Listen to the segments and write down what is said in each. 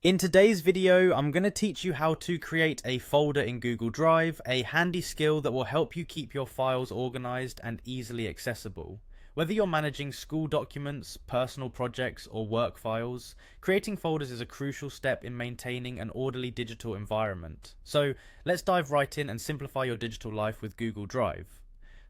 In today's video, I'm going to teach you how to create a folder in Google Drive, a handy skill that will help you keep your files organized and easily accessible. Whether you're managing school documents, personal projects, or work files, creating folders is a crucial step in maintaining an orderly digital environment. So let's dive right in and simplify your digital life with Google Drive.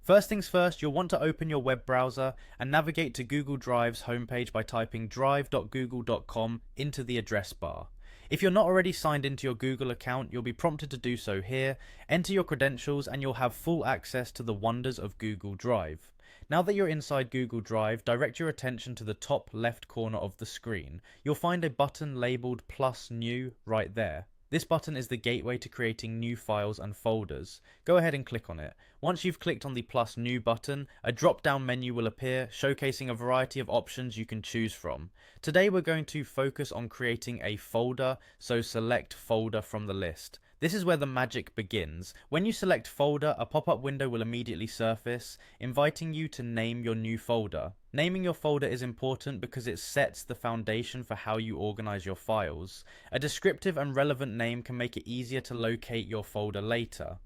First things first, you'll want to open your web browser and navigate to Google Drive's homepage by typing drive.google.com into the address bar. If you're not already signed into your Google account, you'll be prompted to do so here. Enter your credentials and you'll have full access to the wonders of Google Drive. Now that you're inside Google Drive, direct your attention to the top left corner of the screen. You'll find a button labeled Plus New right there. This button is the gateway to creating new files and folders. Go ahead and click on it. Once you've clicked on the Plus New button, a drop-down menu will appear, showcasing a variety of options you can choose from. Today we're going to focus on creating a folder, so select Folder from the list. This is where the magic begins. When you select Folder, a pop-up window will immediately surface, inviting you to name your new folder. Naming your folder is important because it sets the foundation for how you organize your files. A descriptive and relevant name can make it easier to locate your folder later.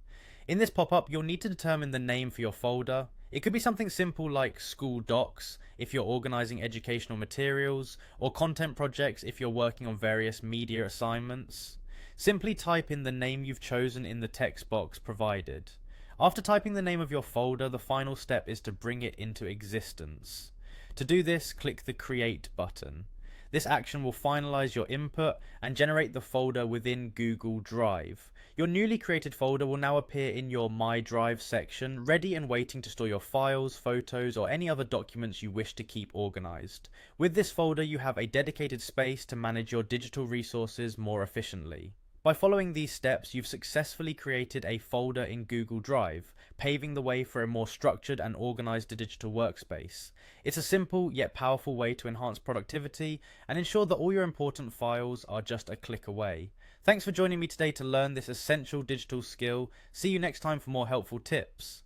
In this pop-up, you'll need to determine the name for your folder. It could be something simple like School Docs if you're organizing educational materials, or Content Projects if you're working on various media assignments. Simply type in the name you've chosen in the text box provided. After typing the name of your folder, the final step is to bring it into existence. To do this, click the Create button. This action will finalize your input and generate the folder within Google Drive. Your newly created folder will now appear in your My Drive section, ready and waiting to store your files, photos, or any other documents you wish to keep organized. With this folder, you have a dedicated space to manage your digital resources more efficiently. By following these steps, you've successfully created a folder in Google Drive, paving the way for a more structured and organized digital workspace. It's a simple yet powerful way to enhance productivity and ensure that all your important files are just a click away. Thanks for joining me today to learn this essential digital skill. See you next time for more helpful tips.